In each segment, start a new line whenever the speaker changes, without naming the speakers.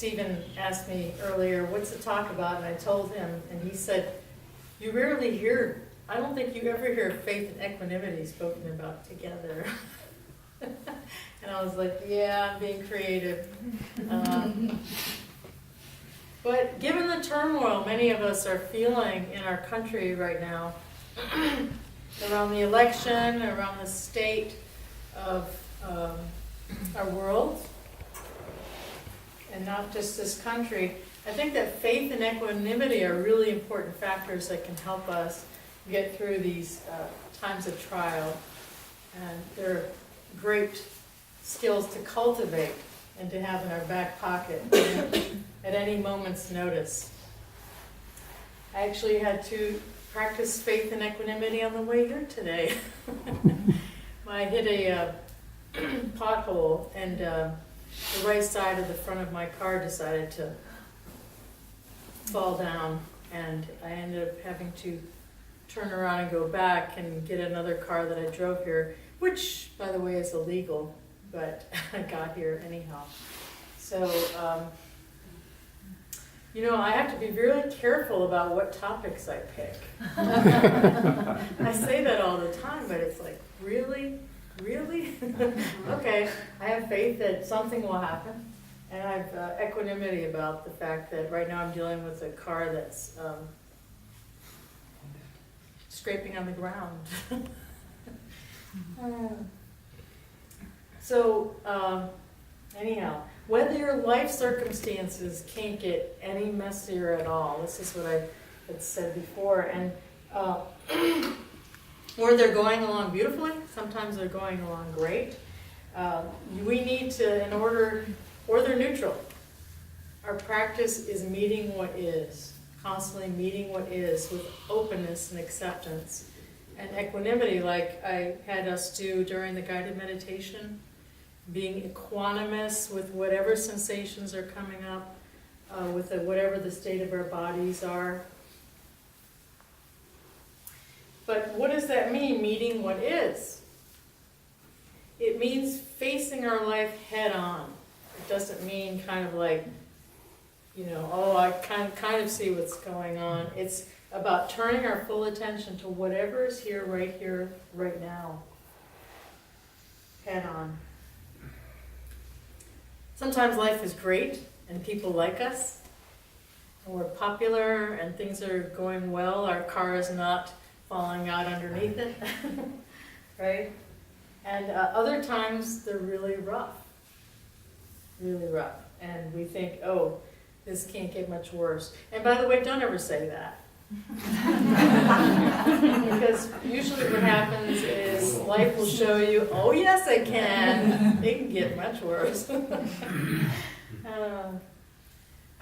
Stephen asked me earlier, what's the talk about? And I told him, and he said, you rarely hear, I don't think you ever hear faith and equanimity spoken about together. And I was like, yeah, I'm being creative. But given the turmoil many of us are feeling in our country right now, around the election, around the state of our world, and not just this country, I think that faith and equanimity are really important factors that can help us get through these times of trial. And they're great skills to cultivate and to have in our back pocket at any moment's notice. I actually had to practice faith and equanimity on the way here today. I hit a pothole, and the right side of the front of my car decided to fall down, and I ended up having to turn around and go back and get another car that I drove here, which, by the way, is illegal, but I got here anyhow. So, I have to be really careful about what topics I pick. I say that all the time, but it's like, really? Really? Okay, I have faith that something will happen, and I have equanimity about the fact that right now I'm dealing with a car that's scraping on the ground. So, anyhow, whether your life circumstances can't get any messier at all, this is what I had said before, and or they're going along beautifully, sometimes they're going along great. We need to, or they're neutral. Our practice is meeting what is, constantly meeting what is with openness and acceptance. And equanimity, like I had us do during the guided meditation, being equanimous with whatever sensations are coming up, with whatever the state of our bodies are. But what does that mean, meeting what is? It means facing our life head on. It doesn't mean kind of like, I kind of see what's going on. It's about turning our full attention to whatever is here, right now. Head on. Sometimes life is great and people like us, and we're popular and things are going well. Our car is not falling out underneath it, right? And other times they're really rough, and we think, oh, this can't get much worse. And by the way, don't ever say that. Because usually what happens is life will show you, oh yes it can, it can get much worse.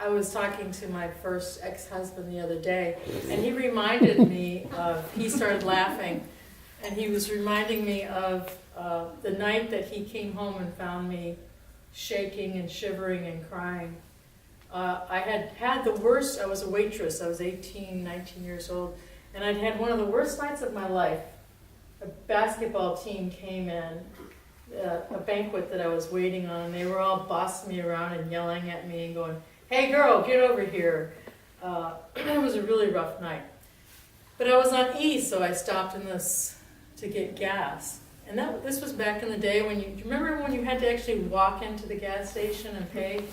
I was talking to my first ex-husband the other day, and he reminded me he started laughing, and he was reminding me of the night that he came home and found me shaking and shivering and crying. I had the worst. I was a waitress. I was 18, 19 years old, and I'd had one of the worst nights of my life. A basketball team came in, a banquet that I was waiting on, and they were all bossing me around and yelling at me and going, "Hey girl, get over here." It was a really rough night. But I was on E, so I stopped in this to get gas. And this was back in the day when do you remember when you had to actually walk into the gas station and pay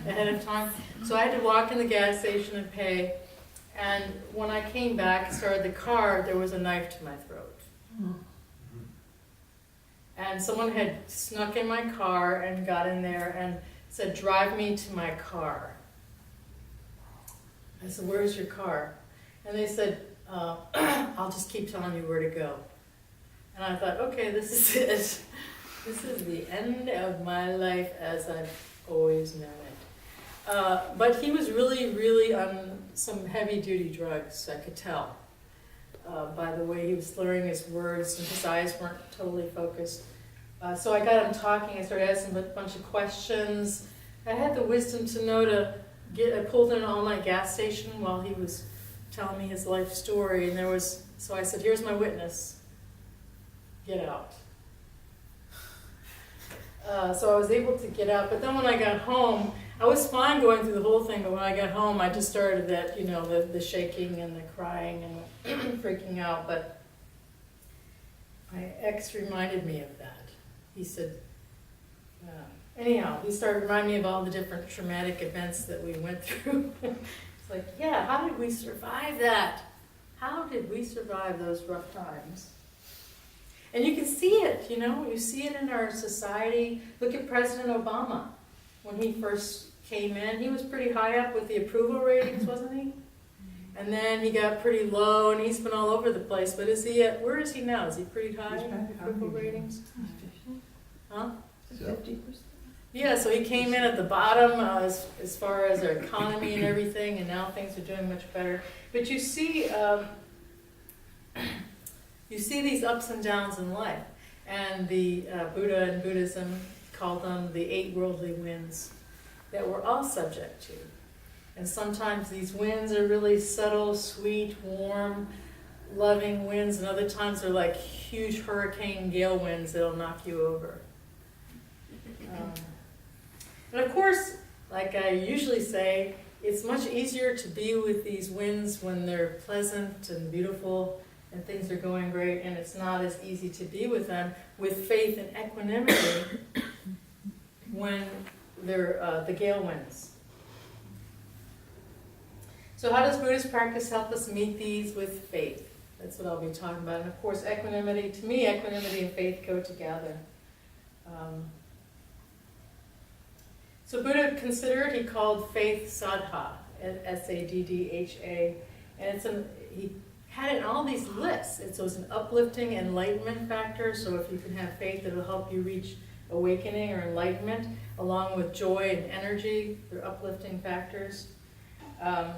ahead of time? So I had to walk in the gas station and pay, and when I came back and started the car, there was a knife to my throat. And someone had snuck in my car and got in there and said, "Drive me to my car." I said, "Where's your car?" And they said, "I'll just keep telling you where to go." And I thought, okay, this is it. This is the end of my life as I've always known it. But he was really on some heavy-duty drugs, I could tell. By the way he was slurring his words and his eyes weren't totally focused. So I got him talking. I started asking him a bunch of questions. I had the wisdom to know I pulled in an all-night gas station while he was telling me his life story, and so I said, "Here's my witness. Get out." So I was able to get up. But then when I got home, I was fine going through the whole thing, but when I got home, I just started that, the shaking and the crying and freaking out. But my ex reminded me of that. He said, anyhow, he started reminding me of all the different traumatic events that we went through. It's like, yeah, how did we survive that? How did we survive those rough times? And you can see it, you see it in our society. Look at President Obama. When he first came in, he was pretty high up with the approval ratings, wasn't he? And then he got pretty low, and he's been all over the place. But where is he now? Is he pretty high in approval ratings? Huh?
50%.
Yeah, so he came in at the bottom as far as our economy and everything, and now things are doing much better. But you see these ups and downs in life. And the Buddha in Buddhism called them the 8 worldly winds that we're all subject to. And sometimes these winds are really subtle, sweet, warm, loving winds, and other times they're like huge hurricane gale winds that'll knock you over. And of course, like I usually say, it's much easier to be with these winds when they're pleasant and beautiful and things are going great, and it's not as easy to be with them with faith and equanimity when they're the gale winds. So how does Buddhist practice help us meet these with faith? That's what I'll be talking about. And of course, equanimity, to me, equanimity and faith go together. So Buddha considered, he called faith saddha, S-A-D-D-H-A, and he had it in all these lists. So it's an uplifting enlightenment factor, so if you can have faith, it'll help you reach awakening or enlightenment, along with joy and energy, they're uplifting factors.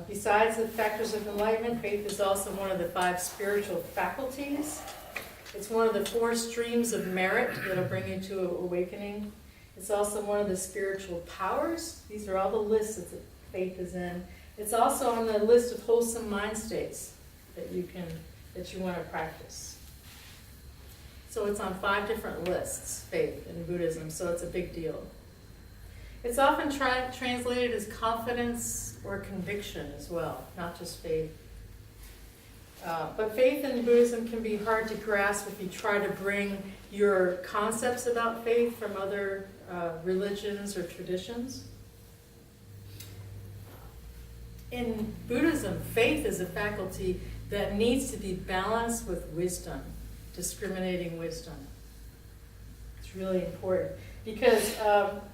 Besides the factors of enlightenment, faith is also one of the 5 spiritual faculties. It's one of the 4 streams of merit that'll bring you to awakening. It's also one of the spiritual powers. These are all the lists that faith is in. It's also on the list of wholesome mind states that you want to practice. So it's on 5 different lists, faith in Buddhism, so it's a big deal. It's often translated as confidence or conviction as well, not just faith. But faith in Buddhism can be hard to grasp if you try to bring your concepts about faith from other religions or traditions. In Buddhism, faith is a faculty that needs to be balanced with wisdom, discriminating wisdom. It's really important because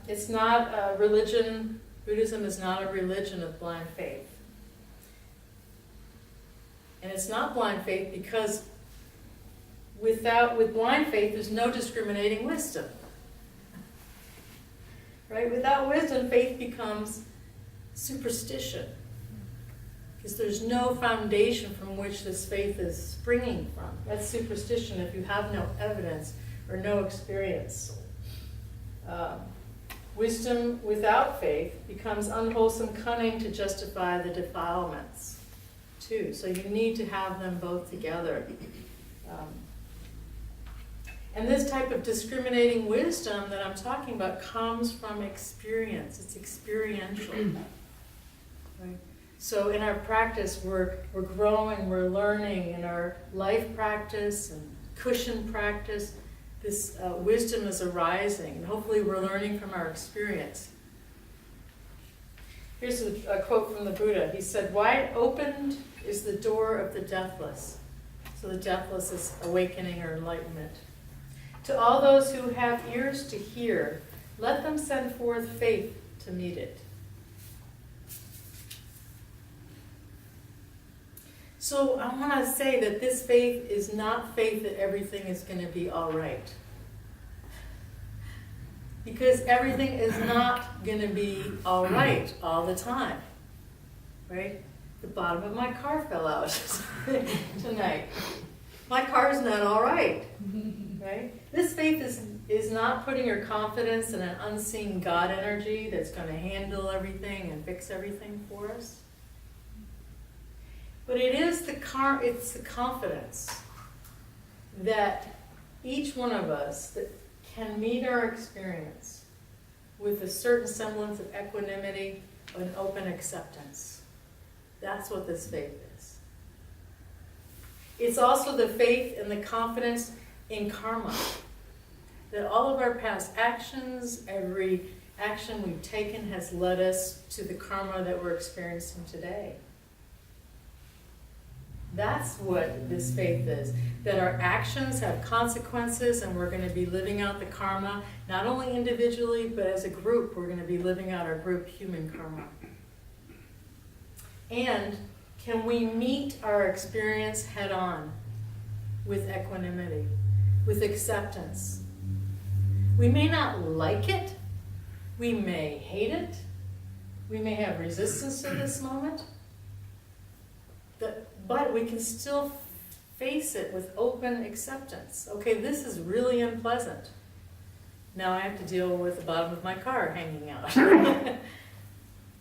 it's not a religion. Buddhism is not a religion of blind faith. And it's not blind faith because with blind faith, there's no discriminating wisdom. Right? Without wisdom, faith becomes superstition. Because there's no foundation from which this faith is springing from. That's superstition if you have no evidence or no experience. Wisdom without faith becomes unwholesome cunning to justify the defilements, too. So you need to have them both together. And this type of discriminating wisdom that I'm talking about comes from experience. It's experiential. Right? So in our practice, we're growing, we're learning in our life practice and cushion practice. This wisdom is arising, and hopefully we're learning from our experience. Here's a quote from the Buddha. He said, "Wide opened is the door of the deathless." So the deathless is awakening or enlightenment. "To all those who have ears to hear, let them send forth faith to meet it." So I want to say that this faith is not faith that everything is going to be all right. Because everything is not going to be all right all the time. Right? The bottom of my car fell out tonight. My car is not all right. Right? This faith is not putting your confidence in an unseen God energy that's going to handle everything and fix everything for us. But it's the confidence that each one of us that can meet our experience with a certain semblance of equanimity and open acceptance. That's what this faith is. It's also the faith and the confidence in karma. That all of our past actions, every action we've taken has led us to the karma that we're experiencing today. That's what this faith is. That our actions have consequences and we're going to be living out the karma, not only individually, but as a group, we're going to be living out our group human karma. And can we meet our experience head on with equanimity, with acceptance? We may not like it, we may hate it, we may have resistance to this moment, but we can still face it with open acceptance. Okay, this is really unpleasant. Now I have to deal with the bottom of my car hanging out.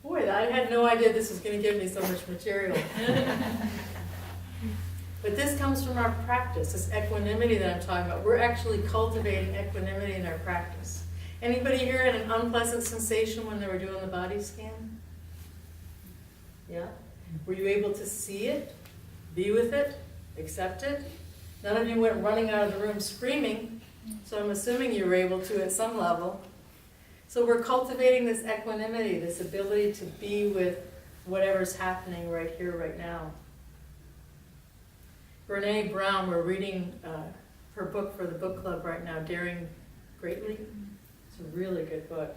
Boy, I had no idea this was going to give me so much material. But this comes from our practice, this equanimity that I'm talking about. We're actually cultivating equanimity in our practice. Anybody here had an unpleasant sensation when they were doing the body scan? Yeah? Were you able to see it, be with it, accept it? None of you went running out of the room screaming, so I'm assuming you were able to at some level. So we're cultivating this equanimity, this ability to be with whatever's happening right here, right now. Brene Brown, we're reading her book for the book club right now, Daring Greatly. It's a really good book.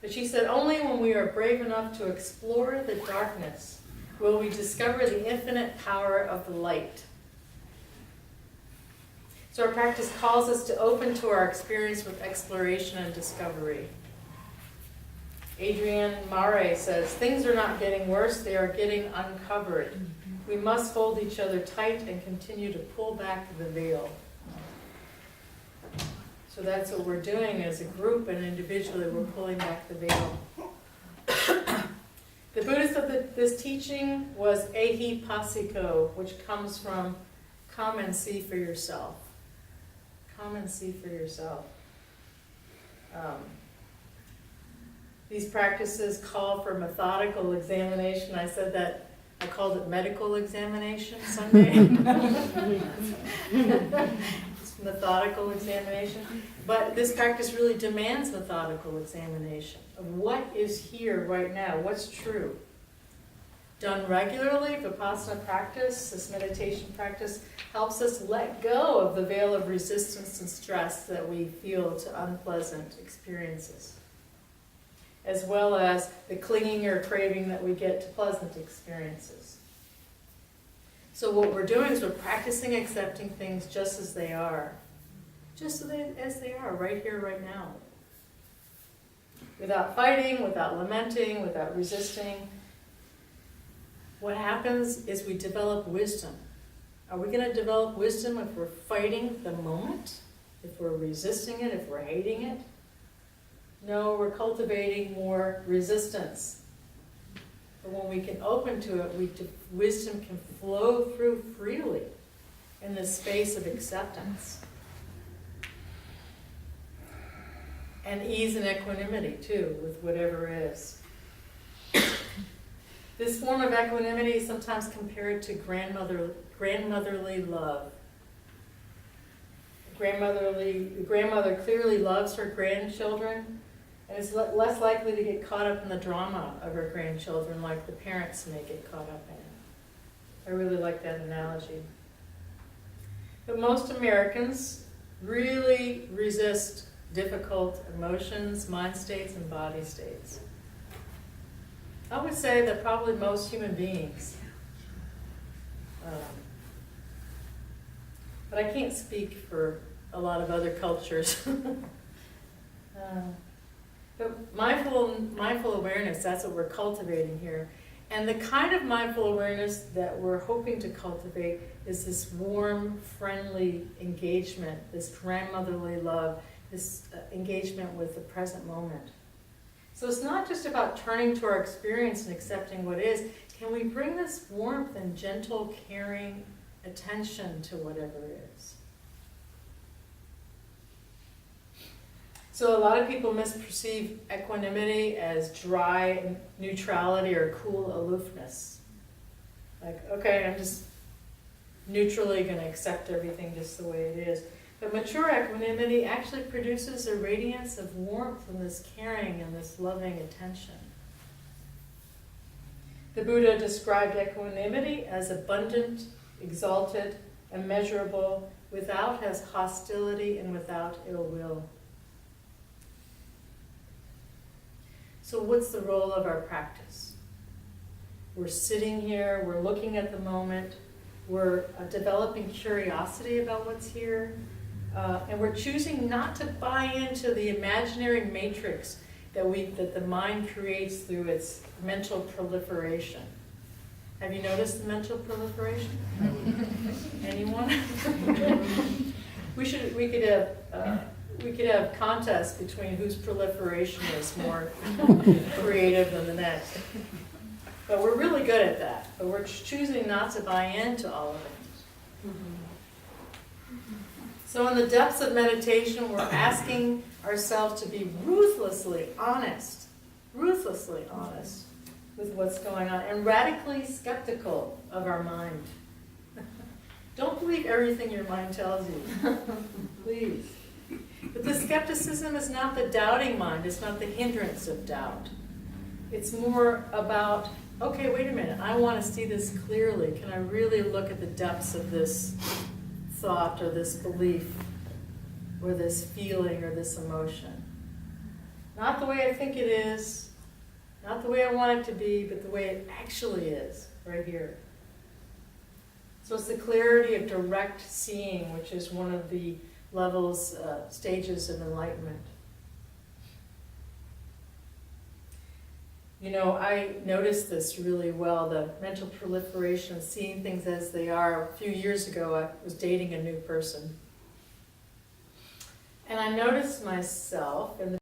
But she said, only when we are brave enough to explore the darkness will we discover the infinite power of the light. So our practice calls us to open to our experience with exploration and discovery. Adrienne Mare says, things are not getting worse, they are getting uncovered. We must hold each other tight and continue to pull back the veil. So that's what we're doing as a group and individually, we're pulling back the veil. The Buddhist of this teaching was ehi passiko, which comes from come and see for yourself. Come and see for yourself. These practices call for methodical examination. I said that I called it medical examination Sunday. It's methodical examination. But this practice really demands methodical examination of what is here right now, what's true. Done regularly, Vipassana practice, this meditation practice, helps us let go of the veil of resistance and stress that we feel to unpleasant experiences, as well as the clinging or craving that we get to pleasant experiences. So what we're doing is we're practicing accepting things just as they are. Just as they are, right here, right now. Without fighting, without lamenting, without resisting. What happens is we develop wisdom. Are we going to develop wisdom if we're fighting the moment? If we're resisting it, if we're hating it? No, we're cultivating more resistance. But when we can open to it, wisdom can flow through freely in the space of acceptance. And ease and equanimity, too, with whatever is. This form of equanimity is sometimes compared to grandmotherly love. The grandmother clearly loves her grandchildren and is less likely to get caught up in the drama of her grandchildren like the parents may get caught up in it. I really like that analogy. But most Americans really resist difficult emotions, mind states, and body states. I would say that probably most human beings. But I can't speak for a lot of other cultures. But mindful awareness, that's what we're cultivating here. And the kind of mindful awareness that we're hoping to cultivate is this warm, friendly engagement, this grandmotherly love, this engagement with the present moment. So it's not just about turning to our experience and accepting what is. Can we bring this warmth and gentle, caring attention to whatever is? So a lot of people misperceive equanimity as dry neutrality or cool aloofness. Like, okay, I'm just neutrally going to accept everything just the way it is. But mature equanimity actually produces a radiance of warmth and this caring and this loving attention. The Buddha described equanimity as abundant, exalted, immeasurable, without as hostility and without ill will. So what's the role of our practice? We're sitting here, we're looking at the moment, we're developing curiosity about what's here, and we're choosing not to buy into the imaginary matrix that the mind creates through its mental proliferation. Have you noticed the mental proliferation? Anyone? We could have contests between whose proliferation is more creative than the next. But we're really good at that. But we're choosing not to buy into all of it. So in the depths of meditation, we're asking ourselves to be ruthlessly honest with what's going on, and radically skeptical of our mind. Don't believe everything your mind tells you, please. But the skepticism is not the doubting mind, it's not the hindrance of doubt. It's more about, okay, wait a minute, I want to see this clearly. Can I really look at the depths of this thought or this belief or this feeling or this emotion? Not the way I think it is, not the way I want it to be, but the way it actually is, right here. So it's the clarity of direct seeing, which is one of the levels, stages of enlightenment. You know, I noticed this really well, the mental proliferation of seeing things as they are. A few years ago, I was dating a new person. And I noticed myself, and